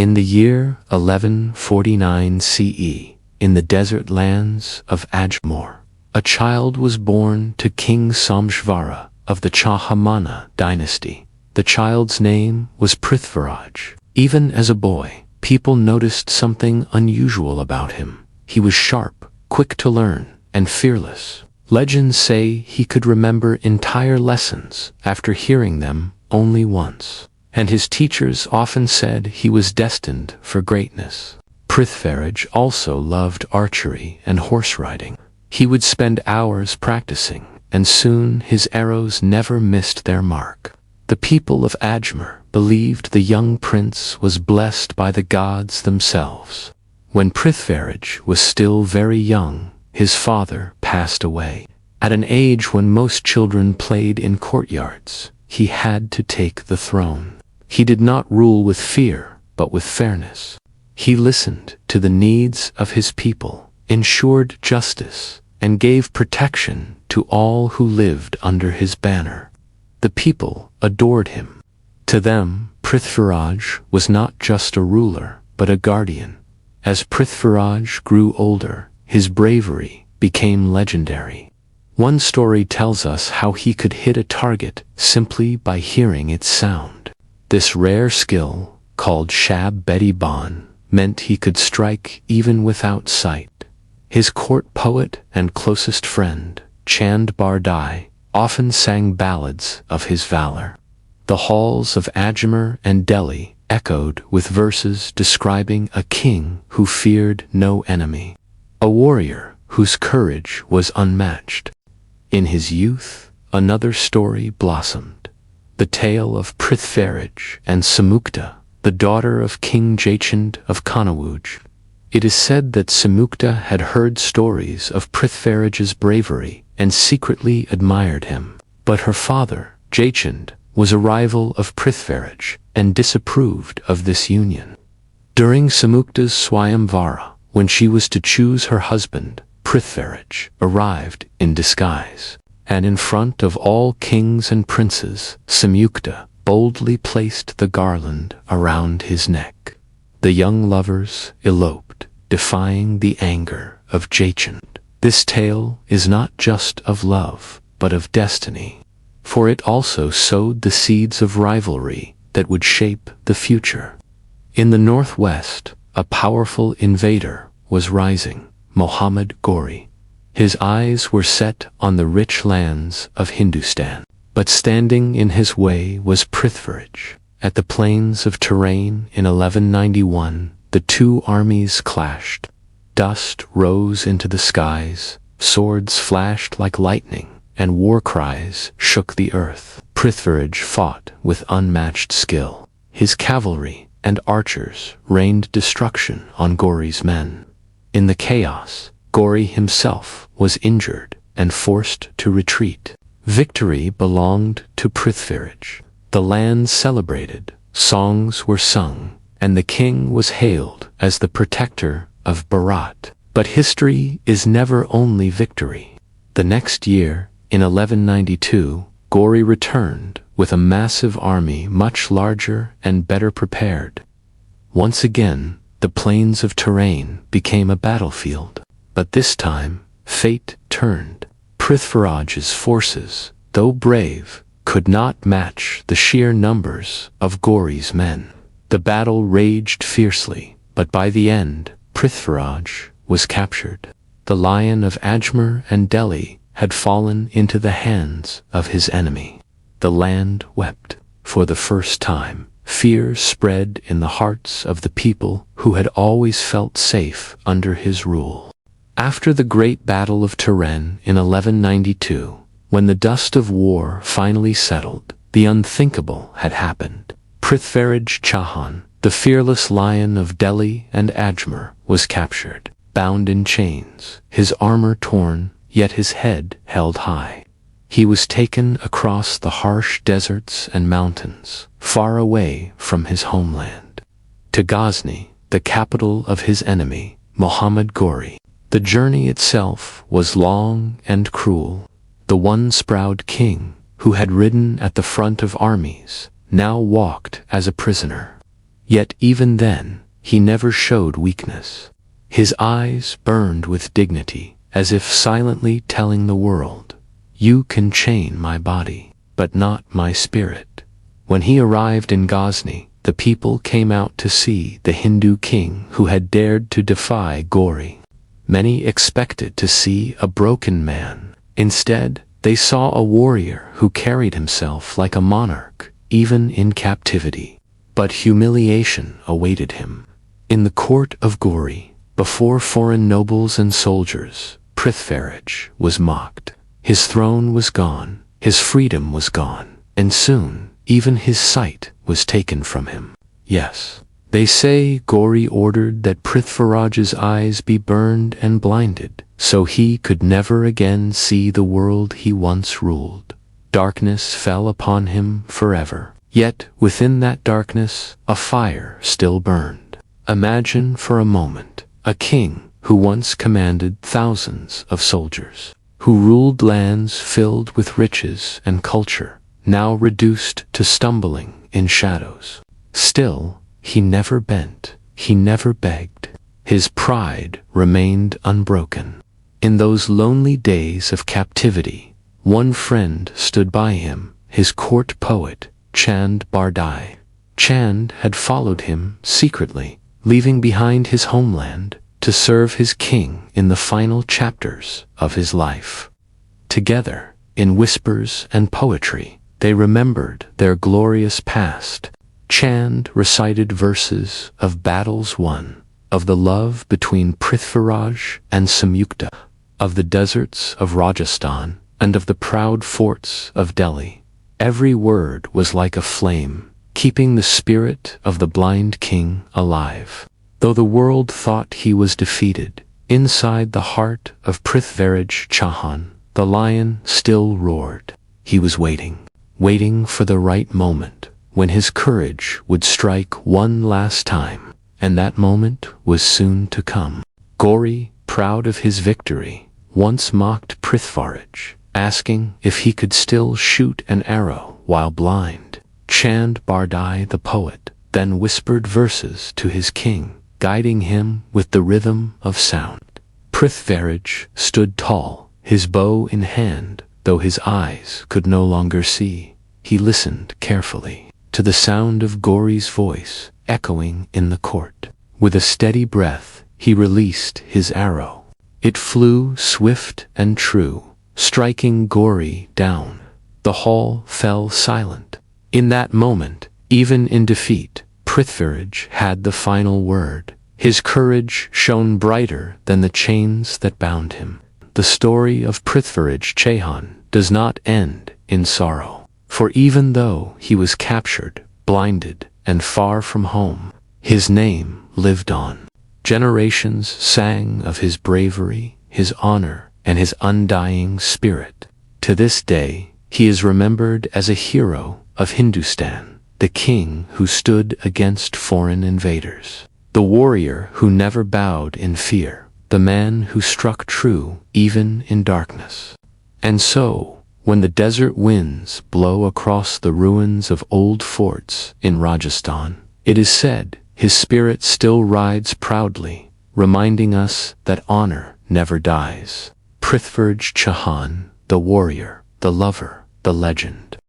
In the year 1149 CE, in the desert lands of Ajmer, a child was born to King Someshvara of the Chauhan dynasty. The child's name was Prithviraj. Even as a boy, people noticed something unusual about him. He was sharp, quick to learn, and fearless. Legends say he could remember entire lessons after hearing them only once, and his teachers often said he was destined for greatness. Prithviraj also loved archery and horse riding. He would spend hours practicing, and soon his arrows never missed their mark. The people of Ajmer believed the young prince was blessed by the gods themselves. When Prithviraj was still very young, his father passed away. At an age when most children played in courtyards, he had to take the throne. He did not rule with fear, but with fairness. He listened to the needs of his people, ensured justice, and gave protection to all who lived under his banner. The people adored him. To them, Prithviraj was not just a ruler, but a guardian. As Prithviraj grew older, his bravery became legendary. One story tells us how he could hit a target simply by hearing its sound. This rare skill, called Shab Bedi Ban, meant he could strike even without sight. His court poet and closest friend, Chand Bardai, often sang ballads of his valor. The halls of Ajmer and Delhi echoed with verses describing a king who feared no enemy, a warrior whose courage was unmatched. In his youth, another story blossomed, the tale of Prithviraj and Samukta, the daughter of King Jaichand of Kanauj. It is said that Samukta had heard stories of Prithviraj's bravery and secretly admired him. But her father, Jaichand, was a rival of Prithviraj and disapproved of this union. During Samukta's Swayamvara, when she was to choose her husband, Prithviraj arrived in disguise, and in front of all kings and princes, Samukta boldly placed the garland around his neck. The young lovers eloped, defying the anger of Jaichand. This tale is not just of love, but of destiny, for it also sowed the seeds of rivalry that would shape the future. In the northwest, a powerful invader was rising, Muhammad Ghori. His eyes were set on the rich lands of Hindustan, but standing in his way was Prithviraj. At the plains of Terrain in 1191, the two armies clashed. Dust rose into the skies, swords flashed like lightning, and war cries shook the earth. Prithviraj fought with unmatched skill. His cavalry and archers rained destruction on Ghori's men. In the chaos, Ghori himself was injured and forced to retreat. Victory belonged to Prithviraj. The land celebrated, songs were sung, and the king was hailed as the protector of Bharat. But history is never only victory. The next year, in 1192, Ghori returned with a massive army much larger and better prepared. Once again, the plains of Terrain became a battlefield. But this time, fate turned. Prithviraj's forces, though brave, could not match the sheer numbers of Ghori's men. The battle raged fiercely, but by the end, Prithviraj was captured. The Lion of Ajmer and Delhi had fallen into the hands of his enemy. The land wept. For the first time, fear spread in the hearts of the people who had always felt safe under his rule. After the Great Battle of Terrain in 1192, when the dust of war finally settled, the unthinkable had happened. Prithviraj Chauhan, the fearless lion of Delhi and Ajmer, was captured, bound in chains, his armor torn, yet his head held high. He was taken across the harsh deserts and mountains, far away from his homeland, to Ghazni, the capital of his enemy, Muhammad Ghori. The journey itself was long and cruel. The once proud king, who had ridden at the front of armies, now walked as a prisoner. Yet even then, he never showed weakness. His eyes burned with dignity, as if silently telling the world, "You can chain my body, but not my spirit." When he arrived in Ghazni, the people came out to see the Hindu king who had dared to defy Gauri. Many expected to see a broken man. Instead, they saw a warrior who carried himself like a monarch, even in captivity. But humiliation awaited him. In the court of Gauri, before foreign nobles and soldiers, Prithviraj was mocked. His throne was gone, his freedom was gone, and soon, even his sight was taken from him. Yes, they say Gauri ordered that Prithviraj's eyes be burned and blinded, so he could never again see the world he once ruled. Darkness fell upon him forever. Yet, within that darkness, a fire still burned. Imagine for a moment, a king who once commanded thousands of soldiers, who ruled lands filled with riches and culture, now reduced to stumbling in shadows. Still, he never bent, he never begged. His pride remained unbroken. In those lonely days of captivity, one friend stood by him, his court poet, Chand Bardai. Chand had followed him secretly, leaving behind his homeland to serve his king in the final chapters of his life. Together, in whispers and poetry, they remembered their glorious past. Chand recited verses of battles won, of the love between Prithviraj and Samyukta, of the deserts of Rajasthan, and of the proud forts of Delhi. Every word was like a flame, keeping the spirit of the blind king alive. Though the world thought he was defeated, inside the heart of Prithviraj Chauhan, the lion still roared. He was waiting for the right moment, when his courage would strike one last time, and that moment was soon to come. Gauri, proud of his victory, once mocked Prithviraj, asking if he could still shoot an arrow while blind. Chand Bardai the poet then whispered verses to his king, guiding him with the rhythm of sound. Prithviraj stood tall, his bow in hand, though his eyes could no longer see. He listened carefully to the sound of Gauri's voice echoing in the court. With a steady breath, he released his arrow. It flew swift and true, striking Gauri down. The hall fell silent. In that moment, even in defeat, Prithviraj had the final word. His courage shone brighter than the chains that bound him. The story of Prithviraj Chauhan does not end in sorrow. For even though he was captured, blinded, and far from home, his name lived on. Generations sang of his bravery, his honor, and his undying spirit. To this day, he is remembered as a hero of Hindustan, the king who stood against foreign invaders, the warrior who never bowed in fear, the man who struck true even in darkness. And so, when the desert winds blow across the ruins of old forts in Rajasthan, it is said his spirit still rides proudly, reminding us that honor never dies. Prithviraj Chauhan, the warrior, the lover, the legend.